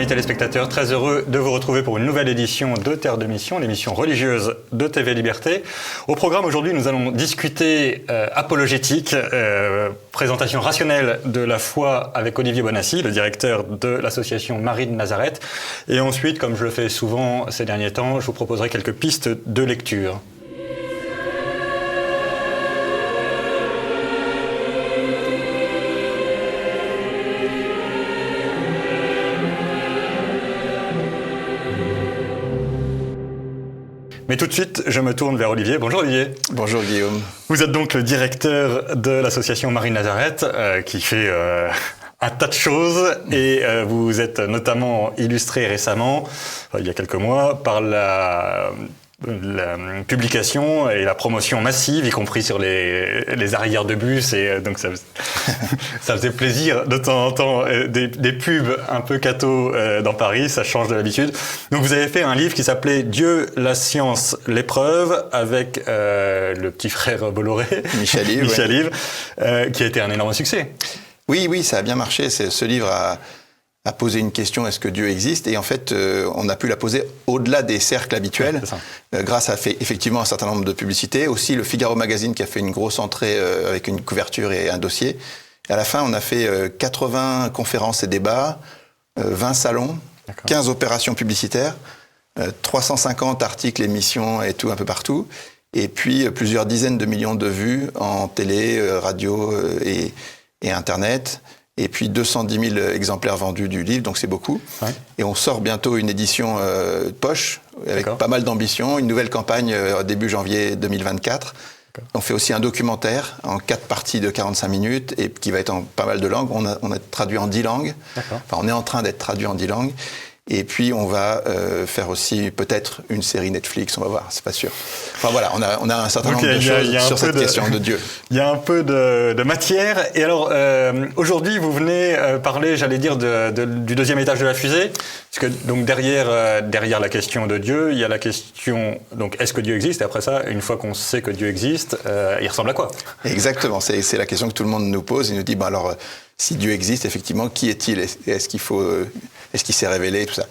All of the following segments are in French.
amis téléspectateurs, très heureux de vous retrouver pour une nouvelle édition de Terre de Mission, l'émission religieuse de TV Liberté. Au programme aujourd'hui, nous allons discuter apologétique, présentation rationnelle de la foi avec Olivier Bonassi, le directeur de l'association Marie de Nazareth. Et ensuite, comme je le fais souvent ces derniers temps, je vous proposerai quelques pistes de lecture. Mais tout de suite, je me tourne vers Olivier. Bonjour Olivier. Bonjour Guillaume. Vous êtes donc le directeur de l'association Marie de Nazareth qui fait un tas de choses et vous êtes notamment illustré récemment, il y a quelques mois, par la publication et la promotion massive, y compris sur les arrières de bus, et donc ça faisait plaisir de temps en temps, des pubs un peu cathos dans Paris, ça change de l'habitude. Donc vous avez fait un livre qui s'appelait Dieu, la science, l'épreuve, avec le petit frère Bolloré, Michel Yves, qui a été un énorme succès. Oui, ça a bien marché. Ce livre a posé une question, est-ce que Dieu existe? Et en fait, on a pu la poser au-delà des cercles habituels, grâce à effectivement un certain nombre de publicités. Aussi, le Figaro Magazine qui a fait une grosse entrée avec une couverture et un dossier. Et à la fin, on a fait 80 conférences et débats, 20 salons, 15 opérations publicitaires, 350 articles, émissions et tout un peu partout. Et puis, plusieurs dizaines de millions de vues en télé, radio et Internet. Et puis 210 000 exemplaires vendus du livre, donc c'est beaucoup. Ouais. Et on sort bientôt une édition poche, avec pas mal d'ambition, une nouvelle campagne début janvier 2024. On fait aussi un documentaire en 4 parties de 45 minutes, et qui va être en pas mal de langues. On a traduit en 10 langues, enfin on est en train d'être traduit en 10 langues. Et puis on va faire aussi peut-être une série Netflix, on va voir, c'est pas sûr. Enfin voilà, on a un certain nombre de choses sur cette question de Dieu. Il y a un peu de matière. Et alors aujourd'hui vous venez parler, j'allais dire, du deuxième étage de la fusée, parce que donc derrière la question de Dieu, il y a la question donc est-ce que Dieu existe? Et après ça, une fois qu'on sait que Dieu existe, il ressemble à quoi? Exactement, c'est la question que tout le monde nous pose. Il nous dit alors si Dieu existe, effectivement, qui est-il? Est-ce qu'il s'est révélé, tout ça.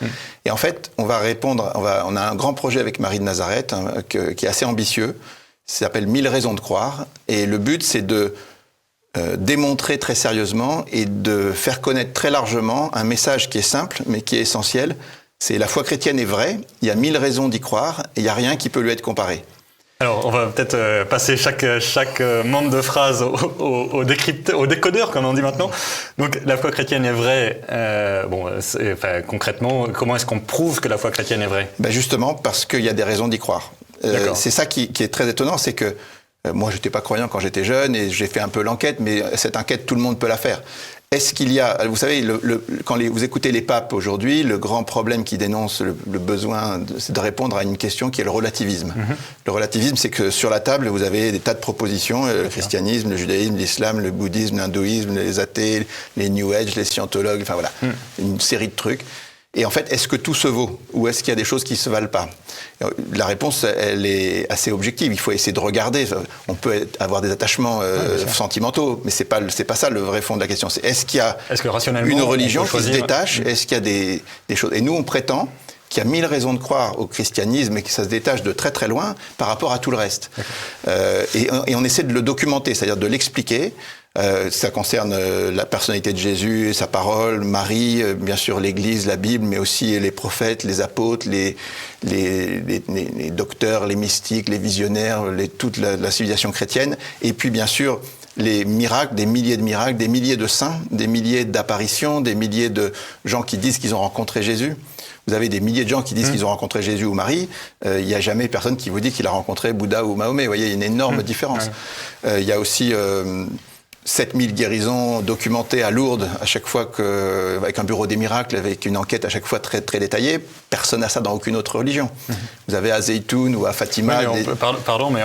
Et en fait, on va répondre, on a un grand projet avec Marie de Nazareth qui est assez ambitieux, ça s'appelle 1000 raisons de croire, et le but c'est de démontrer très sérieusement et de faire connaître très largement un message qui est simple mais qui est essentiel, c'est la foi chrétienne est vraie, il y a 1000 raisons d'y croire et il n'y a rien qui peut lui être comparé. Alors, on va peut-être passer chaque membre de phrase au décodeur, comme on dit maintenant. Donc, la foi chrétienne est vraie. Concrètement, comment est-ce qu'on prouve que la foi chrétienne est vraie? Justement, parce qu'il y a des raisons d'y croire. C'est ça qui est très étonnant, c'est que moi, j'étais pas croyant quand j'étais jeune et j'ai fait un peu l'enquête, mais cette enquête, tout le monde peut la faire. Est-ce qu'il y a, vous savez, quand vous écoutez les papes aujourd'hui, le grand problème qui dénonce le besoin, c'est de répondre à une question qui est le relativisme. Le relativisme, c'est que sur la table, vous avez des tas de propositions, le christianisme, le judaïsme, l'islam, le bouddhisme, l'hindouisme, les athées, les New Age, les scientologues, enfin voilà, une série de trucs. Et en fait, est-ce que tout se vaut? Ou est-ce qu'il y a des choses qui ne se valent pas? La réponse, elle est assez objective. Il faut essayer de regarder. On peut avoir des attachements sentimentaux, mais c'est pas ça le vrai fond de la question. C'est est-ce qu'il y a une religion qui se détache? Est-ce qu'il y a des choses? Et nous, on prétend qu'il y a 1000 raisons de croire au christianisme et que ça se détache de très très loin par rapport à tout le reste. Et on essaie de le documenter, c'est-à-dire de l'expliquer. Ça concerne la personnalité de Jésus, sa parole, Marie, bien sûr l'Église, la Bible, mais aussi les prophètes, les apôtres, les docteurs, les mystiques, les visionnaires, toute la civilisation chrétienne. Et puis bien sûr les miracles, des milliers de saints, des milliers d'apparitions, des milliers de gens qui disent qu'ils ont rencontré Jésus. Vous avez des milliers de gens qui disent qu'ils ont rencontré Jésus ou Marie. Il n'y a jamais personne qui vous dit qu'il a rencontré Bouddha ou Mahomet. Vous voyez, il y a une énorme différence. Il y a aussi 7000 guérisons documentées à Lourdes à chaque fois avec un bureau des miracles, avec une enquête à chaque fois très, très détaillée. Personne n'a ça dans aucune autre religion. Vous avez à Zeytoun ou à Fatima... Pardon, mais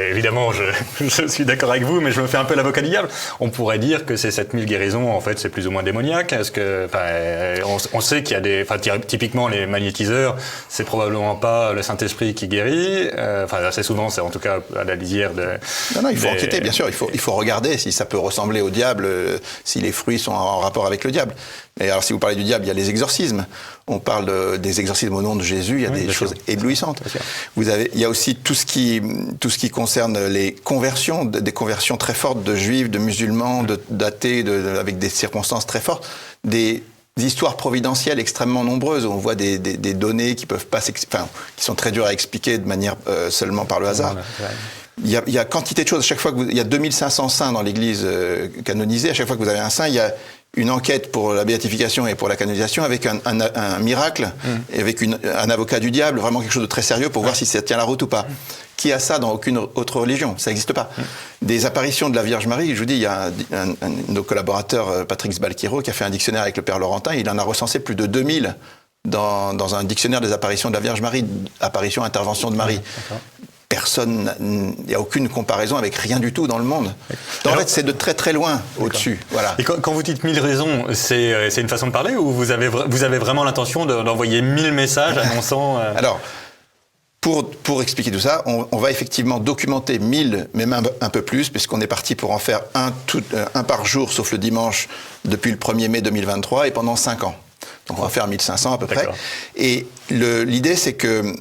évidemment, je suis d'accord avec vous, mais je me fais un peu l'avocat du diable. On pourrait dire que ces 7000 guérisons, en fait, c'est plus ou moins démoniaque. Est-ce que, on sait qu'il y a des... Typiquement, les magnétiseurs, c'est probablement pas le Saint-Esprit qui guérit. Assez souvent, c'est en tout cas à la lisière de... Non, il faut enquêter, bien sûr. Il faut regarder si ça ça peut ressembler au diable si les fruits sont en rapport avec le diable. Et alors, si vous parlez du diable, il y a les exorcismes. On parle des exorcismes au nom de Jésus, il y a des choses éblouissantes. Il y a aussi tout ce qui concerne les conversions, des conversions très fortes de juifs, de musulmans, d'athées, avec des circonstances très fortes, des histoires providentielles extrêmement nombreuses. On voit des données qui peuvent pas qui sont très dures à expliquer de manière seulement par le hasard. Il y a quantité de choses. À chaque fois il y a 2500 saints dans l'Église canonisée. À chaque fois que vous avez un saint, il y a une enquête pour la béatification et pour la canonisation avec un miracle, et avec un avocat du diable, vraiment quelque chose de très sérieux pour voir si ça tient la route ou pas. Qui a ça dans aucune autre religion? Ça n'existe pas. Des apparitions de la Vierge Marie, je vous dis, il y a un de nos collaborateurs, Patrick Sbalquiro, qui a fait un dictionnaire avec le Père Laurentin. Il en a recensé plus de 2000 dans un dictionnaire des apparitions de la Vierge Marie, apparition, intervention de Marie. Personne, il n'y a aucune comparaison avec rien du tout dans le monde. En fait, c'est de très très loin au-dessus. Voilà. Et quand vous dites 1000 raisons, c'est une façon de parler ou vous avez vraiment l'intention d'envoyer 1000 messages annonçant... Alors, pour expliquer tout ça, on va effectivement documenter 1000, mais même un peu plus, puisqu'on est parti pour en faire un par jour, sauf le dimanche, depuis le 1er mai 2023 et pendant 5 ans. Donc on va faire 1500 à peu près. Et l'idée, c'est que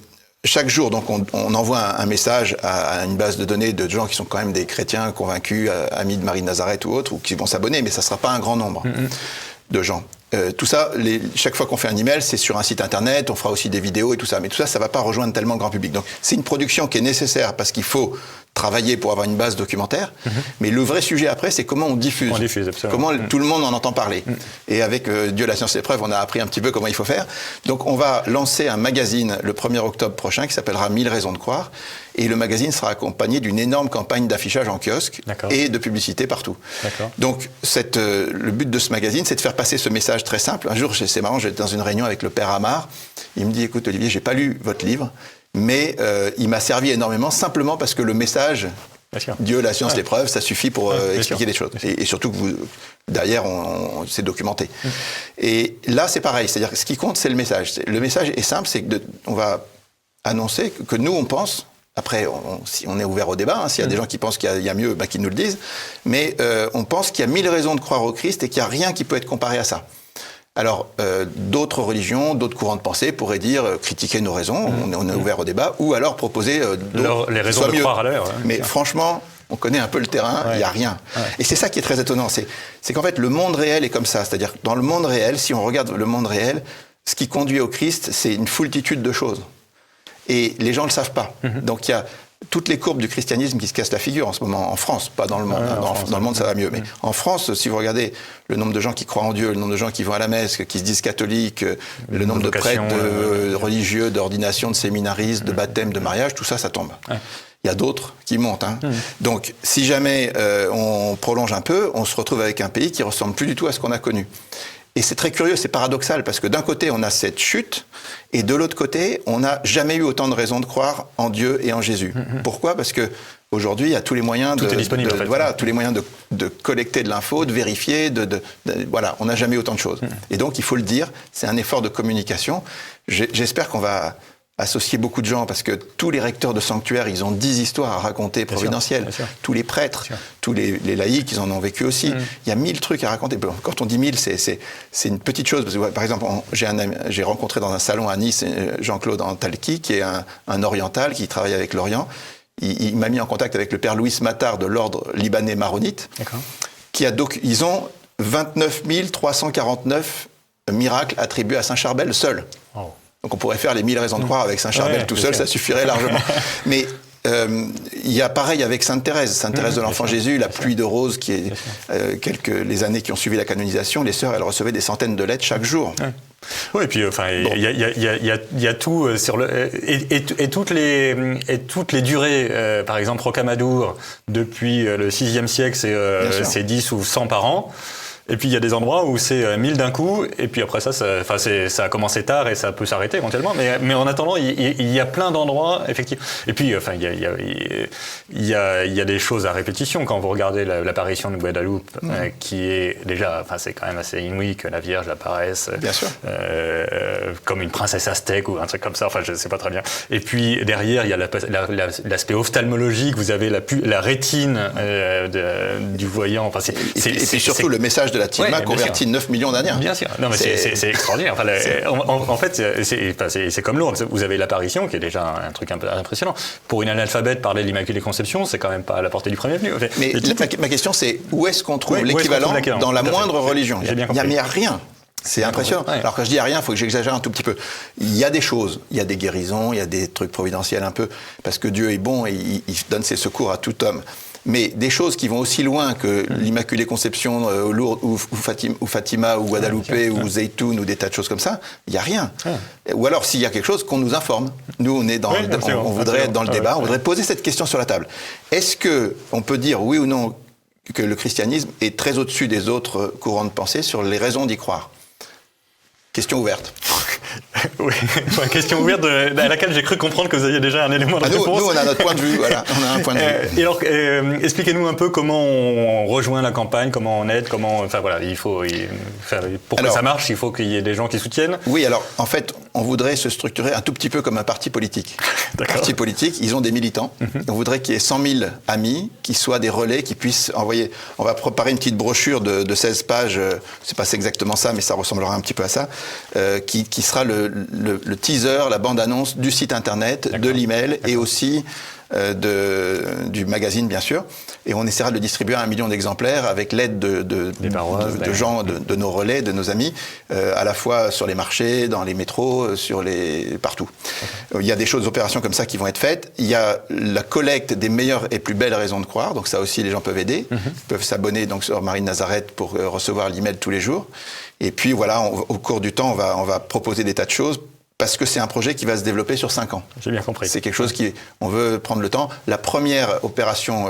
chaque jour, donc, on envoie un message à une base de données de gens qui sont quand même des chrétiens convaincus, amis de Marie de Nazareth ou autres, ou qui vont s'abonner, mais ça ne sera pas un grand nombre de gens. Tout ça, chaque fois qu'on fait un email, c'est sur un site internet, on fera aussi des vidéos et tout ça. Mais tout ça, ça ne va pas rejoindre tellement le grand public. Donc, c'est une production qui est nécessaire parce qu'il faut travailler pour avoir une base documentaire. Mais le vrai sujet après, c'est comment on diffuse. Comment tout le monde en entend parler. Et avec Dieu, la science et l'épreuve, on a appris un petit peu comment il faut faire. Donc, on va lancer un magazine le 1er octobre prochain qui s'appellera 1000 raisons de croire. Et le magazine sera accompagné d'une énorme campagne d'affichage en kiosque et de publicité partout. Donc, le but de ce magazine, c'est de faire passer ce message très simple. Un jour, c'est marrant, j'étais dans une réunion avec le père Amar. Il me dit, écoute Olivier, j'ai pas lu votre livre, mais il m'a servi énormément simplement parce que le message, Dieu, la science, l'épreuve, ça suffit pour expliquer les choses. Et surtout que derrière, c'est documenté. Et là, c'est pareil. C'est-à-dire que ce qui compte, c'est le message. Le message est simple, c'est qu'on va annoncer que nous, on pense... Après, on est ouvert au débat. S'il y a des gens qui pensent qu'il y a mieux, qu'ils nous le disent. Mais on pense qu'il y a 1000 raisons de croire au Christ et qu'il n'y a rien qui peut être comparé à ça. Alors, d'autres religions, d'autres courants de pensée pourraient dire, critiquer nos raisons, on est ouvert au débat, ou alors proposer les raisons de croire à l'heure. Mais franchement, on connaît un peu le terrain, il n'y a rien. Et c'est ça qui est très étonnant. C'est qu'en fait, le monde réel est comme ça. C'est-à-dire, dans le monde réel, si on regarde le monde réel, ce qui conduit au Christ, c'est une foultitude de choses. Et les gens ne le savent pas. Donc il y a toutes les courbes du christianisme qui se cassent la figure en ce moment, en France, pas dans le monde. Dans le monde, ça va mieux. Mais en France, si vous regardez le nombre de gens qui croient en Dieu, le nombre de gens qui vont à la messe, qui se disent catholiques, le nombre de prêtres, de religieux, d'ordinations, de séminaristes, de baptêmes, de mariages, tout ça, ça tombe. Il y a d'autres qui montent. Donc, si jamais on prolonge un peu, on se retrouve avec un pays qui ressemble plus du tout à ce qu'on a connu. Et c'est très curieux, c'est paradoxal, parce que d'un côté, on a cette chute, et de l'autre côté, on n'a jamais eu autant de raisons de croire en Dieu et en Jésus. Pourquoi ? Parce que aujourd'hui, il y a tous les moyens tous les moyens de collecter de l'info, de vérifier, voilà, on n'a jamais eu autant de choses. Et donc, il faut le dire, c'est un effort de communication. J'espère qu'on va associer beaucoup de gens, parce que tous les recteurs de sanctuaires, ils ont 10 histoires à raconter providentielles. Tous les prêtres, tous les laïcs, ils en ont vécu aussi. Il y a 1000 trucs à raconter. Bon, quand on dit 1000, c'est une petite chose. Parce que, par exemple, j'ai rencontré dans un salon à Nice Jean-Claude Antalki, qui est un oriental, qui travaille avec l'Orient. Il m'a mis en contact avec le père Louis Matar de l'ordre libanais maronite. Ils ont 29 349 miracles attribués à Saint-Charbel seul. Donc on pourrait faire les 1000 raisons de croire avec Saint-Charbel tout seul, ça suffirait largement. Mais il y a pareil avec Sainte-Thérèse de l'Enfant Jésus, la pluie de roses, qui est les années qui ont suivi la canonisation, les sœurs, elles recevaient des centaines de lettres chaque jour. Oui, et puis il y a tout sur et toutes les durées. Par exemple, Rocamadour, depuis le VIe siècle, c'est 10 ou 100 par an. Et puis il y a des endroits où c'est 1000 d'un coup, et puis après ça a commencé tard et ça peut s'arrêter éventuellement. Mais en attendant, il y a plein d'endroits, effectivement. Et puis, il y a des choses à répétition. Quand vous regardez l'apparition de Guadeloupe, qui est déjà, c'est quand même assez inouï que la Vierge apparaisse comme une princesse aztèque ou un truc comme ça. Enfin, je ne sais pas très bien. Et puis derrière, il y a l'aspect ophtalmologique. Vous avez la rétine du voyant. Enfin, et puis surtout le message de la Tilma convertit 9 millions d'Indiens. Bien sûr. Non, mais c'est extraordinaire. Enfin, en fait, c'est comme Lourdes. Vous avez l'apparition, qui est déjà un truc un peu impressionnant. Pour une analphabète, parler de l'Immaculée Conception, c'est quand même pas à la portée du premier venu. Mais ma question, c'est où est-ce qu'on trouve l'équivalent dans la moindre religion? Il n'y a rien. C'est impressionnant. Ouais. Alors quand je dis rien, il faut que j'exagère un tout petit peu. Il y a des choses, il y a des guérisons, il y a des trucs providentiels un peu, parce que Dieu est bon et il donne ses secours à tout homme. Mais des choses qui vont aussi loin que l'Immaculée Conception, Lourdes, ou Fatima, ou Guadalupe, ou Zeytoun, ou des tas de choses comme ça, il n'y a rien. Ou alors, s'il y a quelque chose, qu'on nous informe. Nous, on voudrait être dans le débat, on voudrait poser cette question sur la table. Est-ce qu'on peut dire oui ou non que le christianisme est très au-dessus des autres courants de pensée sur les raisons d'y croire? Question ouverte. Oui, question ouverte à laquelle j'ai cru comprendre que vous aviez déjà un élément de réponse. Nous, on a notre point de vue, voilà. On a un point de vue. Et alors, expliquez-nous un peu comment on rejoint la campagne, comment on aide, enfin voilà, pour que ça marche, il faut qu'il y ait des gens qui soutiennent. Oui, alors, en fait, on voudrait se structurer un tout petit peu comme un parti politique. D'accord. Parti politique, ils ont des militants. On voudrait qu'il y ait 100 000 amis qui soient des relais, qui puissent envoyer. On va préparer une petite brochure de 16 pages, c'est pas exactement ça, mais ça ressemblera un petit peu à ça, qui sera le teaser, la bande-annonce du site internet, de l'email et aussi du magazine, bien sûr. Et on essaiera de le distribuer à 1 million d'exemplaires avec l'aide de gens, de nos relais, de nos amis, à la fois sur les marchés, dans les métros, partout. Il y a des opérations comme ça qui vont être faites. Il y a la collecte des meilleures et plus belles raisons de croire. Donc ça aussi, les gens peuvent aider. Ils peuvent s'abonner donc sur Marie de Nazareth pour recevoir l'email tous les jours. Et puis voilà, au cours du temps, on va proposer des tas de choses parce que c'est un projet qui va se développer sur 5 ans. J'ai bien compris. C'est quelque chose on veut prendre le temps. La première opération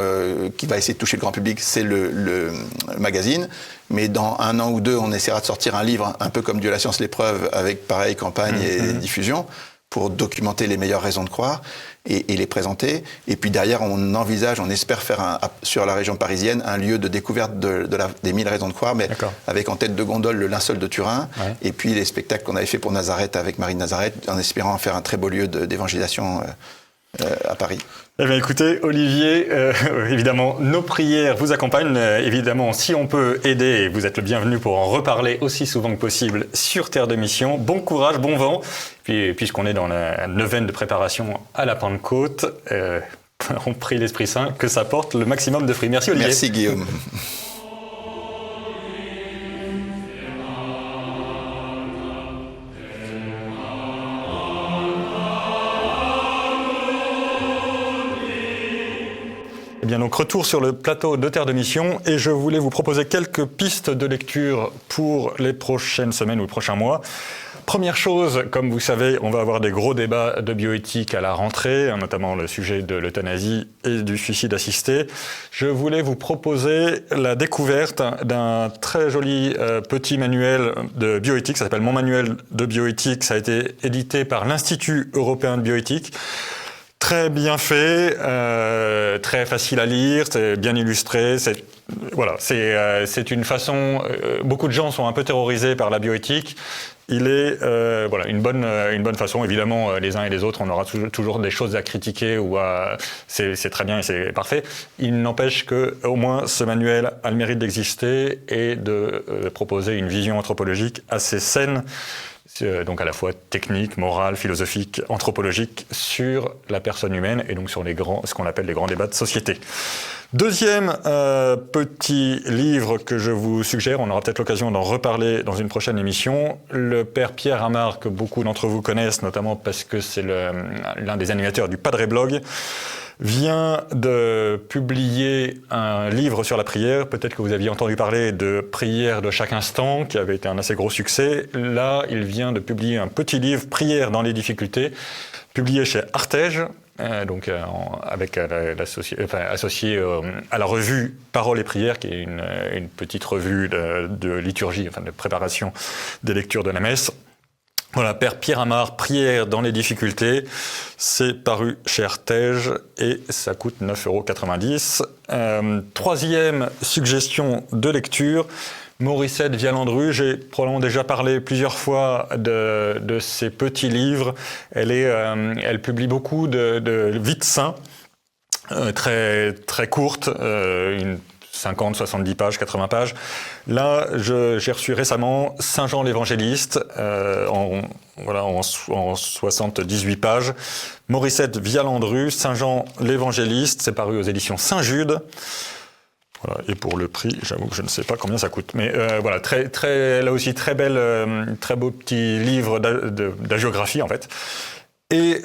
qui va essayer de toucher le grand public, c'est le magazine. Mais dans 1 an ou 2, on essaiera de sortir un livre, un peu comme Dieu, la science, l'épreuve, avec pareil campagne et diffusion, pour documenter les meilleures raisons de croire et les présenter. Et puis derrière, on espère faire sur la région parisienne un lieu de découverte des 1000 raisons de croire, mais avec en tête de gondole le linceul de Turin, et puis les spectacles qu'on avait fait pour Nazareth avec Marie de Nazareth, en espérant faire un très beau lieu d'évangélisation à Paris. Eh bien, écoutez, Olivier, évidemment, nos prières vous accompagnent. Évidemment, si on peut aider, vous êtes le bienvenu pour en reparler aussi souvent que possible sur Terre de Mission. Bon courage, bon vent. Puis, puisqu'on est dans la neuvaine de préparation à la Pentecôte, on prie l'Esprit Saint que ça porte le maximum de fruits. Merci, Olivier. Merci, Guillaume. Eh bien, donc, retour sur le plateau de Terre de Mission et je voulais vous proposer quelques pistes de lecture pour les prochaines semaines ou les prochains mois. Première chose, comme vous savez, on va avoir des gros débats de bioéthique à la rentrée, notamment le sujet de l'euthanasie et du suicide assisté. Je voulais vous proposer la découverte d'un très joli petit manuel de bioéthique, ça s'appelle Mon manuel de bioéthique, ça a été édité par l'Institut européen de bioéthique. Très bien fait, très facile à lire, c'est bien illustré. C'est une façon. Beaucoup de gens sont un peu terrorisés par la bioéthique. Il est une bonne façon. Évidemment, les uns et les autres, on aura toujours des choses à critiquer ou c'est très bien et c'est parfait. Il n'empêche que au moins ce manuel a le mérite d'exister et de proposer une vision anthropologique assez saine. Donc à la fois technique, morale, philosophique, anthropologique sur la personne humaine et donc sur ce qu'on appelle les grands débats de société. Deuxième petit livre que je vous suggère, on aura peut-être l'occasion d'en reparler dans une prochaine émission, le père Pierre Amar, que beaucoup d'entre vous connaissent, notamment parce que c'est l'un des animateurs du Padre Blog, vient de publier un livre sur la prière. Peut-être que vous aviez entendu parler de Prière de chaque instant, qui avait été un assez gros succès. Là, il vient de publier un petit livre, Prière dans les difficultés, publié chez Artege. associé à la revue Paroles et Prières, qui est une petite revue de liturgie, de préparation des lectures de la messe. Voilà, Père Pierre Amar, Prière dans les difficultés, c'est paru chez Artege et ça coûte 9,90 €. Troisième suggestion de lecture, Morissette Vialandru. J'ai probablement déjà parlé plusieurs fois de ses petits livres. Elle publie beaucoup de vies de saints, très, très courtes, 50, 70 pages, 80 pages. Là, j'ai reçu récemment Saint Jean l'Évangéliste, en 78 pages. Morissette Vialandru, Saint Jean l'Évangéliste, c'est paru aux éditions Saint-Jude. Voilà, et pour le prix, j'avoue que je ne sais pas combien ça coûte. Mais voilà, là aussi, très beau petit livre d'hagiographie, en fait. Et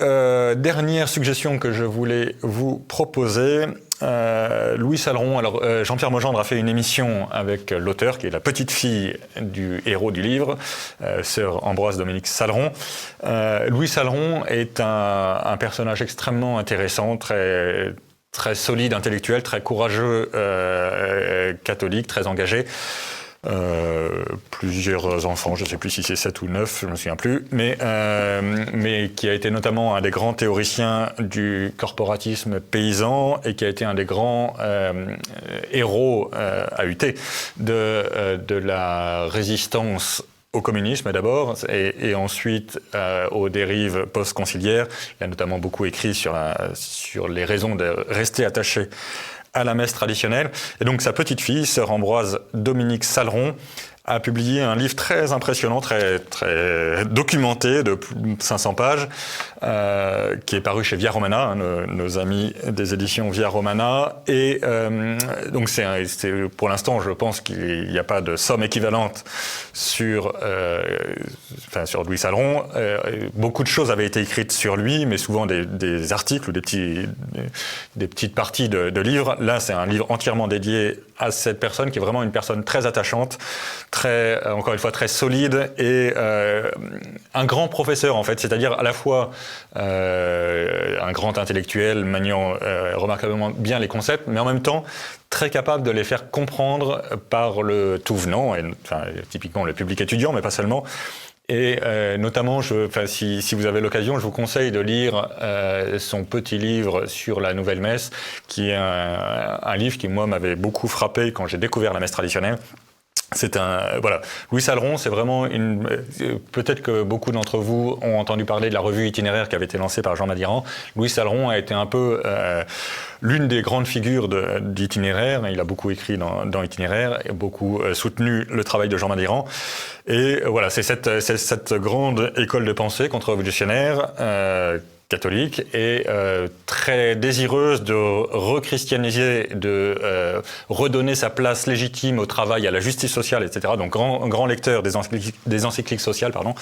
dernière suggestion que je voulais vous proposer, Louis Salleron. Alors, Jean-Pierre Mogendre a fait une émission avec l'auteur, qui est la petite fille du héros du livre, sœur Ambroise Dominique Salleron. Louis Salleron est un personnage extrêmement intéressant, très solide, intellectuel, très courageux, catholique, très engagé. Plusieurs enfants, je ne sais plus si c'est 7 ou 9, je ne me souviens plus, mais qui a été notamment un des grands théoriciens du corporatisme paysan et qui a été un des grands héros à UT de la résistance au communisme d'abord et ensuite aux dérives post-conciliaires. Il a notamment beaucoup écrit sur les raisons de rester attaché à la messe traditionnelle. Et donc sa petite fille, sœur Ambroise Dominique Salleron, a publié un livre très impressionnant, très, très documenté, de plus de 500 pages, qui est paru chez Via Romana, nos amis des éditions Via Romana. Et donc pour l'instant, je pense qu'il n'y a pas de somme équivalente sur Louis Salleron. Beaucoup de choses avaient été écrites sur lui, mais souvent des articles ou des petites parties de livres. Là, c'est un livre entièrement dédié à cette personne, qui est vraiment une personne très attachante, encore une fois très solide et un grand professeur en fait, c'est-à-dire à la fois un grand intellectuel maniant remarquablement bien les concepts, mais en même temps très capable de les faire comprendre par le tout venant, et typiquement le public étudiant, mais pas seulement. Et notamment, si vous avez l'occasion, je vous conseille de lire son petit livre sur la Nouvelle Messe, qui est un livre qui, moi, m'avait beaucoup frappé quand j'ai découvert la messe traditionnelle. Louis Salleron, c'est vraiment peut-être que beaucoup d'entre vous ont entendu parler de la revue Itinéraire qui avait été lancée par Jean Madiran. Louis Salleron a été un peu l'une des grandes figures d'Itinéraire. Il a beaucoup écrit dans Itinéraire et beaucoup soutenu le travail de Jean Madiran. Et voilà, c'est cette grande école de pensée contre-révolutionnaire catholique et très désireuse de rechristianiser, de redonner sa place légitime au travail, à la justice sociale, etc. Donc grand lecteur des encycliques sociales, pardon.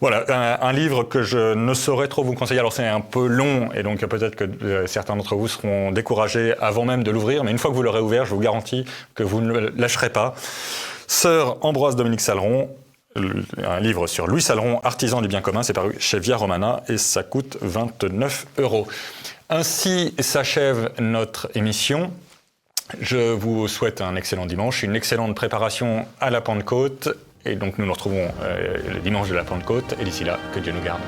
Voilà, un livre que je ne saurais trop vous conseiller. Alors c'est un peu long et donc peut-être que certains d'entre vous seront découragés avant même de l'ouvrir, mais une fois que vous l'aurez ouvert, je vous garantis que vous ne le lâcherez pas. Sœur Ambroise Dominique Salleron, un livre sur Louis Salleron, artisan du bien commun, c'est paru chez Via Romana et ça coûte 29 €. Ainsi s'achève notre émission. Je vous souhaite un excellent dimanche, une excellente préparation à la Pentecôte et donc nous nous retrouvons le dimanche de la Pentecôte et d'ici là, que Dieu nous garde.